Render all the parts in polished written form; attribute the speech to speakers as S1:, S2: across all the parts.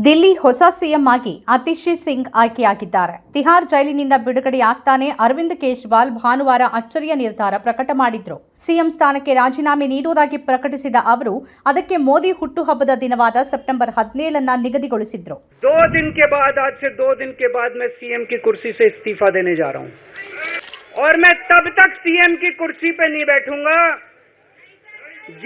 S1: ದಿಲ್ಲಿ ಹೊಸ ಸಿಎಂ ಆಗಿ ಅತಿಶಿ ಸಿಂಗ್ ಆಯ್ಕೆಯಾಗಿದ್ದಾರೆ. ತಿಹಾರ್ ಜೈಲಿನಿಂದ ಬಿಡುಗಡೆಯಾಗ್ತಾನೆ ಅರವಿಂದ್ ಕೇಜ್ರಿವಾಲ್ ಭಾನುವಾರ ಅಚ್ಚರಿಯ ನಿರ್ಧಾರ ಪ್ರಕಟ ಮಾಡಿದ್ರು. ಸಿಎಂ ಸ್ಥಾನಕ್ಕೆ ರಾಜೀನಾಮೆ ನೀಡುವುದಾಗಿ ಪ್ರಕಟಿಸಿದ ಅವರು ಅದಕ್ಕೆ ಮೋದಿ ಹುಟ್ಟುಹಬ್ಬದ ದಿನವಾದ ಸೆಪ್ಟೆಂಬರ್ 17 ನಿಗದಿಗೊಳಿಸಿದ್ರು.
S2: 2 दिन के बाद आज से 2 दिन के बाद मैं सीएम की कुर्सी से इस्तीफा देने जा रहा हूं और मैं तब तक सीएम की कुर्सी पे नहीं बैठूंगा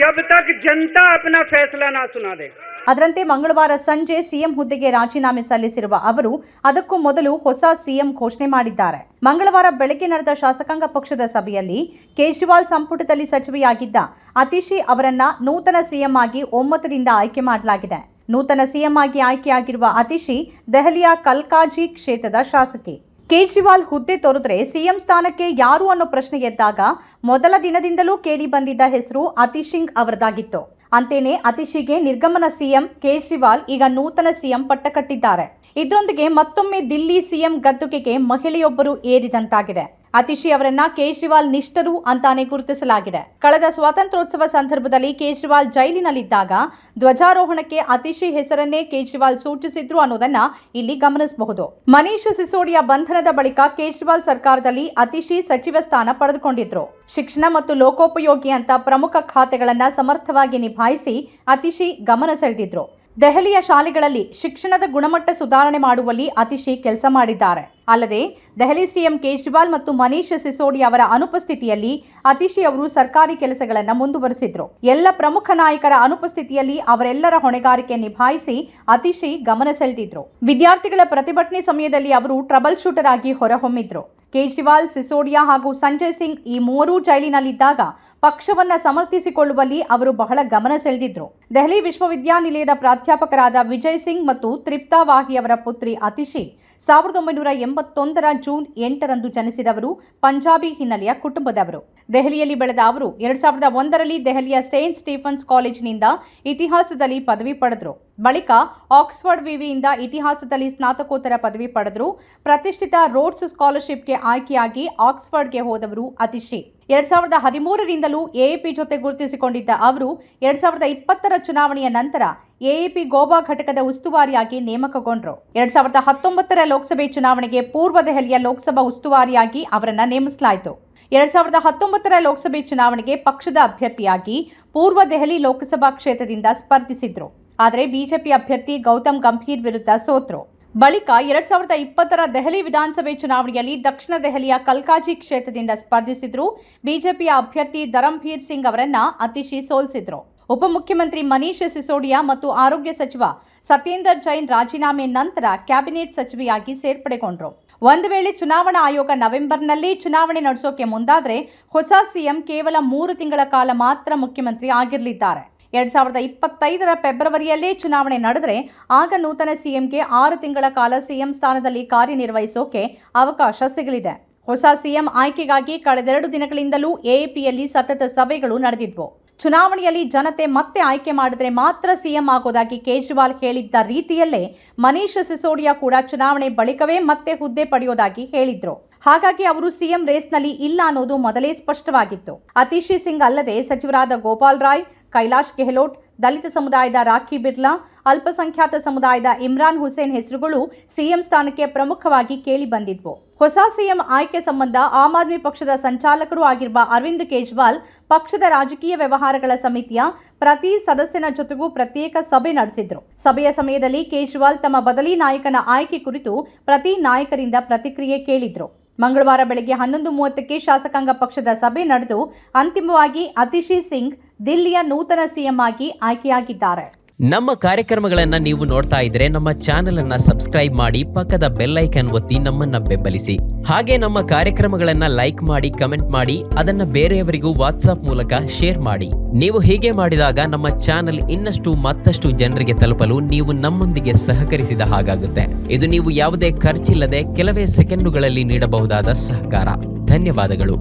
S2: जब तक जनता अपना फैसला ना सुना दे.
S1: ಅದರಂತೆ ಮಂಗಳವಾರ ಸಂಜೆ ಸಿಎಂ ಹುದ್ದೆಗೆ ರಾಜೀನಾಮೆ ಸಲ್ಲಿಸಿರುವ ಅವರು ಅದಕ್ಕೂ ಮೊದಲು ಹೊಸ ಸಿಎಂ ಘೋಷಣೆ ಮಾಡಿದ್ದಾರೆ. ಮಂಗಳವಾರ ಬೆಳಗ್ಗೆ ನಡೆದ ಶಾಸಕಾಂಗ ಪಕ್ಷದ ಸಭೆಯಲ್ಲಿ ಕೇಜ್ರಿವಾಲ್ ಸಂಪುಟದಲ್ಲಿ ಸಚಿವೆಯಾಗಿದ್ದ ಅತಿಶಿ ಅವರನ್ನ ನೂತನ ಸಿಎಂ ಆಗಿ ಒಮ್ಮತದಿಂದ ಆಯ್ಕೆ ಮಾಡಲಾಗಿದೆ. ನೂತನ ಸಿಎಂ ಆಗಿ ಆಯ್ಕೆಯಾಗಿರುವ ಅತಿಶಿ ದೆಹಲಿಯ ಕಲ್ಕಾಜಿ ಕ್ಷೇತ್ರದ ಶಾಸಕಿ. ಕೇಜ್ರಿವಾಲ್ ಹುದ್ದೆ ತೊರೆದ್ರೆ ಸಿಎಂ ಸ್ಥಾನಕ್ಕೆ ಯಾರು ಅನ್ನೋ ಪ್ರಶ್ನೆ ಎದ್ದಾಗ ಮೊದಲ ದಿನದಿಂದಲೂ ಕೇಳಿ ಬಂದಿದ್ದ ಹೆಸರು ಅತಿಶಿಂಗ್ ಅವರದಾಗಿತ್ತು. ಅಂತೇನೆ ಅತಿಶಿಗೆ ನಿರ್ಗಮನ ಸಿಎಂ ಕೇಜ್ರಿವಾಲ್ ಈಗ ನೂತನ ಸಿಎಂ ಪಟ್ಟ ಕಟ್ಟಿದ್ದಾರೆ. ಇದರೊಂದಿಗೆ ಮತ್ತೊಮ್ಮೆ ದಿಲ್ಲಿ ಸಿಎಂ ಗದ್ದುಗೆಗೆ ಮಹಿಳೆಯೊಬ್ಬರು ಏರಿದಂತಾಗಿದೆ. ಅತಿಶಿ ಅವರನ್ನ ಕೇಜ್ರಿವಾಲ್ ನಿಷ್ಠರು ಅಂತಾನೆ ಗುರುತಿಸಲಾಗಿದೆ. ಕಳೆದ ಸ್ವಾತಂತ್ರ್ಯೋತ್ಸವ ಸಂದರ್ಭದಲ್ಲಿ ಕೇಜ್ರಿವಾಲ್ ಜೈಲಿನಲ್ಲಿದ್ದಾಗ ಧ್ವಜಾರೋಹಣಕ್ಕೆ ಅತಿಶಿ ಹೆಸರನ್ನೇ ಕೇಜ್ರಿವಾಲ್ ಸೂಚಿಸಿದ್ರು ಅನ್ನೋದನ್ನ ಇಲ್ಲಿ ಗಮನಿಸಬಹುದು. ಮನೀಶ್ ಸಿಸೋಡಿಯಾ ಬಂಧನದ ಬಳಿಕ ಕೇಜ್ರಿವಾಲ್ ಸರ್ಕಾರದಲ್ಲಿ ಅತಿಶಿ ಸಚಿವ ಸ್ಥಾನ ಪಡೆದುಕೊಂಡಿದ್ರು. ಶಿಕ್ಷಣ ಮತ್ತು ಲೋಕೋಪಯೋಗಿ ಅಂತ ಪ್ರಮುಖ ಖಾತೆಗಳನ್ನ ಸಮರ್ಥವಾಗಿ ನಿಭಾಯಿಸಿ ಅತಿಶಿ ಗಮನ ಸೆಳೆದಿದ್ರು. ದೆಹಲಿಯ ಶಾಲೆಗಳಲ್ಲಿ ಶಿಕ್ಷಣದ ಗುಣಮಟ್ಟ ಸುಧಾರಣೆ ಮಾಡುವಲ್ಲಿ ಅತಿಶಿ ಕೆಲಸ ಮಾಡಿದ್ದಾರೆ. ಅಲ್ಲದೆ ದೆಹಲಿ ಸಿಎಂ ಕೇಜ್ರಿವಾಲ್ ಮತ್ತು ಮನೀಶ್ ಸಿಸೋಡಿಯಾ ಅವರ ಅನುಪಸ್ಥಿತಿಯಲ್ಲಿ ಅತಿಶಿ ಅವರು ಸರ್ಕಾರಿ ಕೆಲಸಗಳನ್ನು ಮುಂದುವರೆಸಿದ್ರು. ಎಲ್ಲ ಪ್ರಮುಖ ನಾಯಕರ ಅನುಪಸ್ಥಿತಿಯಲ್ಲಿ ಅವರೆಲ್ಲರ ಹೊಣೆಗಾರಿಕೆ ನಿಭಾಯಿಸಿ ಅತಿಶಿ ಗಮನ ಸೆಳೆದಿದ್ರು. ವಿದ್ಯಾರ್ಥಿಗಳ ಪ್ರತಿಭಟನೆ ಸಮಯದಲ್ಲಿ ಅವರು ಟ್ರಬಲ್ ಶೂಟರ್ ಆಗಿ ಹೊರಹೊಮ್ಮಿದ್ರು. ಕೇಜ್ರಿವಾಲ್, ಸಿಸೋಡಿಯಾ ಹಾಗೂ ಸಂಜಯ್ ಸಿಂಗ್ ಈ ಮೂವರೂ ಜೈಲಿನಲ್ಲಿದ್ದಾಗ ಪಕ್ಷವನ್ನ ಸಮರ್ಥಿಸಿಕೊಳ್ಳುವಲ್ಲಿ ಅವರು ಬಹಳ ಗಮನ ಸೆಳೆದಿದ್ರು. ದೆಹಲಿ ವಿಶ್ವವಿದ್ಯಾನಿಲಯದ ಪ್ರಾಧ್ಯಾಪಕರಾದ ವಿಜಯ್ ಸಿಂಗ್ ಮತ್ತು ತ್ರಿಪ್ತಾ ವಾಹಿ ಅವರ ಪುತ್ರಿ ಅತಿಶಿ 1981 ಜೂನ್ 8 ಜನಿಸಿದವರು. ಪಂಜಾಬಿ ಹಿನ್ನೆಲೆಯ ಕುಟುಂಬದವರು. ದೆಹಲಿಯಲ್ಲಿ ಬೆಳೆದ ಅವರು 2001ರಲ್ಲಿ ದೆಹಲಿಯ ಸೇಂಟ್ ಸ್ಟೀಫನ್ಸ್ ಕಾಲೇಜಿನಿಂದ ಇತಿಹಾಸದಲ್ಲಿ ಪದವಿ ಪಡೆದರು. ಬಳಿಕ ಆಕ್ಸ್ಫರ್ಡ್ ವಿವಿಯಿಂದ ಇತಿಹಾಸದಲ್ಲಿ ಸ್ನಾತಕೋತ್ತರ ಪದವಿ ಪಡೆದರು. ಪ್ರತಿಷ್ಠಿತ ರೋಡ್ಸ್ ಸ್ಕಾಲರ್ಶಿಪ್ಗೆ ಆಯ್ಕೆಯಾಗಿ ಆಕ್ಸ್ಫರ್ಡ್ಗೆ ಹೋದವರು ಅತಿಶಿ. 2013ರಿಂದಲೂ ಎಎಪಿ ಜೊತೆ ಗುರುತಿಸಿಕೊಂಡಿದ್ದ ಅವರು 2020ರ ಚುನಾವಣೆಯ ನಂತರ ಎಎಪಿ ಗೋವಾ ಘಟಕದ ಉಸ್ತುವಾರಿಯಾಗಿ ನೇಮಕಗೊಂಡರು. 2019ರ ಲೋಕಸಭೆ ಚುನಾವಣೆಗೆ ಪೂರ್ವ ದೆಹಲಿಯ ಲೋಕಸಭಾ ಉಸ್ತುವಾರಿಯಾಗಿ ಅವರನ್ನ ನೇಮಿಸಲಾಯಿತು. 2019ರ ಲೋಕಸಭೆ ಚುನಾವಣೆಗೆ ಪಕ್ಷದ ಅಭ್ಯರ್ಥಿಯಾಗಿ ಪೂರ್ವ ದೆಹಲಿ ಲೋಕಸಭಾ ಕ್ಷೇತ್ರದಿಂದ ಸ್ಪರ್ಧಿಸಿದ್ರು. ಆದರೆ ಬಿಜೆಪಿ ಅಭ್ಯರ್ಥಿ ಗೌತಮ್ ಗಂಭೀರ್ ವಿರುದ್ಧ ಸೋತರು. ಬಳಿಕ 2020ರ ದೆಹಲಿ ವಿಧಾನಸಭೆ ಚುನಾವಣೆಯಲ್ಲಿ ದಕ್ಷಿಣ ದೆಹಲಿಯ ಕಲ್ಕಾಜಿ ಕ್ಷೇತ್ರದಿಂದ ಸ್ಪರ್ಧಿಸಿದ್ರು. ಬಿಜೆಪಿಯ ಅಭ್ಯರ್ಥಿ ಧರಂಬೀರ್ ಸಿಂಗ್ ಅವರನ್ನ ಅತಿಶಿ ಸೋಲಿಸಿದ್ರು. ಉಪಮುಖ್ಯಮಂತ್ರಿ ಮನೀಶ್ ಸಿಸೋಡಿಯಾ ಮತ್ತು ಆರೋಗ್ಯ ಸಚಿವ ಸತ್ಯೇಂದರ್ ಜೈನ್ ರಾಜೀನಾಮೆ ನಂತರ ಕ್ಯಾಬಿನೆಟ್ ಸಚಿವೆಯಾಗಿ ಸೇರ್ಪಡೆಗೊಂಡರು. ಒಂದು ವೇಳೆ ಚುನಾವಣಾ ಆಯೋಗ ನವೆಂಬರ್ನಲ್ಲಿ ಚುನಾವಣೆ ನಡೆಸೋಕೆ ಮುಂದಾದ್ರೆ ಹೊಸ ಸಿಎಂ ಕೇವಲ 3 ತಿಂಗಳ ಕಾಲ ಮಾತ್ರ ಮುಖ್ಯಮಂತ್ರಿ ಆಗಿರಲಿದ್ದಾರೆ. 2025ರ ಫೆಬ್ರವರಿಯಲ್ಲೇ ಚುನಾವಣೆ ನಡೆದರೆ ಆಗ ನೂತನ ಸಿಎಂಗೆ 6 ತಿಂಗಳ ಕಾಲ ಸಿಎಂ ಸ್ಥಾನದಲ್ಲಿ ಕಾರ್ಯನಿರ್ವಹಿಸೋಕೆ ಅವಕಾಶ ಸಿಗಲಿದೆ. ಹೊಸ ಸಿಎಂ ಆಯ್ಕೆಗಾಗಿ ಕಳೆದ 2 ದಿನಗಳಿಂದಲೂ ಎಎಪಿಯಲ್ಲಿ ಸತತ ಸಭೆಗಳು ನಡೆದಿದ್ವು. ಚುನಾವಣೆಯಲ್ಲಿ ಜನತೆ ಮತ್ತೆ ಆಯ್ಕೆ ಮಾಡಿದ್ರೆ ಮಾತ್ರ ಸಿಎಂ ಆಗೋದಾಗಿ ಕೇಜ್ರಿವಾಲ್ ಹೇಳಿದ್ದ ರೀತಿಯಲ್ಲೇ ಮನೀಶ್ ಸಿಸೋಡಿಯಾ ಕೂಡ ಚುನಾವಣೆ ಬಳಿಕವೇ ಮತ್ತೆ ಹುದ್ದೆ ಪಡೆಯೋದಾಗಿ ಹೇಳಿದ್ರು. ಹಾಗಾಗಿ ಅವರು ಸಿಎಂ ರೇಸ್ನಲ್ಲಿ ಇಲ್ಲ ಅನ್ನೋದು ಮೊದಲೇ ಸ್ಪಷ್ಟವಾಗಿತ್ತು. ಅತಿಶಿ ಸಿಂಗ್ ಅಲ್ಲದೆ ಸಚಿವರಾದ ಗೋಪಾಲ್ ರಾಯ್, ಕೈಲಾಶ್ ಗೆಹ್ಲೋಟ್, ದಲಿತ ಸಮುದಾಯದ ರಾಖಿ ಬಿರ್ಲಾ, ಅಲ್ಪಸಂಖ್ಯಾತ ಸಮುದಾಯದ ಇಮ್ರಾನ್ ಹುಸೇನ್ ಹೆಸರುಗಳು ಸಿಎಂ ಸ್ಥಾನಕ್ಕೆ ಪ್ರಮುಖವಾಗಿ ಕೇಳಿ ಬಂದಿದ್ವು. ಹೊಸ ಸಿಎಂ ಆಯ್ಕೆ ಸಂಬಂಧ ಆಮ್ ಆದ್ಮಿ ಪಕ್ಷದ ಸಂಚಾಲಕರು ಆಗಿರುವ ಅರವಿಂದ್ ಕೇಜ್ರಿವಾಲ್ ಪಕ್ಷದ ರಾಜಕೀಯ ವ್ಯವಹಾರಗಳ ಸಮಿತಿಯ ಪ್ರತಿ ಸದಸ್ಯನ ಜೊತೆಗೂ ಪ್ರತ್ಯೇಕ ಸಭೆ ನಡೆಸಿದ್ರು. ಸಭೆಯ ಸಮಯದಲ್ಲಿ ಕೇಜ್ರಿವಾಲ್ ತಮ್ಮ ಬದಲಿ ನಾಯಕನ ಆಯ್ಕೆ ಕುರಿತು ಪ್ರತಿ ನಾಯಕರಿಂದ ಪ್ರತಿಕ್ರಿಯೆ ಕೇಳಿದ್ರು. ಮಂಗಳವಾರ ಬೆಳಗ್ಗೆ 11:30ಕ್ಕೆ ಶಾಸಕಾಂಗ ಪಕ್ಷದ ಸಭೆ ನಡೆದು ಅಂತಿಮವಾಗಿ ಅತಿಶಿ ಸಿಂಗ್ ದಿಲ್ಲಿಯ ನೂತನ ಸಿಎಂ ಆಗಿ ಆಯ್ಕೆಯಾಗಿದ್ದಾರೆ.
S3: ನಮ್ಮ ಕಾರ್ಯಕ್ರಮಗಳನ್ನು ನೀವು ನೋಡ್ತಾ ಇದ್ರೆ ನಮ್ಮ ಚಾನೆಲ್ ಅನ್ನ ಸಬ್ಸ್ಕ್ರೈಬ್ ಮಾಡಿ, ಪಕ್ಕದ ಬೆಲ್ ಐಕಾನ್ ಒತ್ತಿ ನಮ್ಮನ್ನ ಬೆಂಬಲಿಸಿ. ಹಾಗೆ ನಮ್ಮ ಕಾರ್ಯಕ್ರಮಗಳನ್ನ ಲೈಕ್ ಮಾಡಿ, ಕಮೆಂಟ್ ಮಾಡಿ, ಅದನ್ನ ಬೇರೆಯವರಿಗೂ ವಾಟ್ಸ್ಆಪ್ ಮೂಲಕ ಶೇರ್ ಮಾಡಿ. ನೀವು ಹೀಗೆ ಮಾಡಿದಾಗ ನಮ್ಮ ಚಾನೆಲ್ ಮತ್ತಷ್ಟು ಜನರಿಗೆ ತಲುಪಲು ನೀವು ನಮ್ಮೊಂದಿಗೆ ಸಹಕರಿಸಿದ ಹಾಗಾಗುತ್ತೆ. ಇದು ನೀವು ಯಾವುದೇ ಖರ್ಚಿಲ್ಲದೆ ಕೆಲವೇ ಸೆಕೆಂಡುಗಳಲ್ಲಿ ನೀಡಬಹುದಾದ ಸಹಕಾರ. ಧನ್ಯವಾದಗಳು.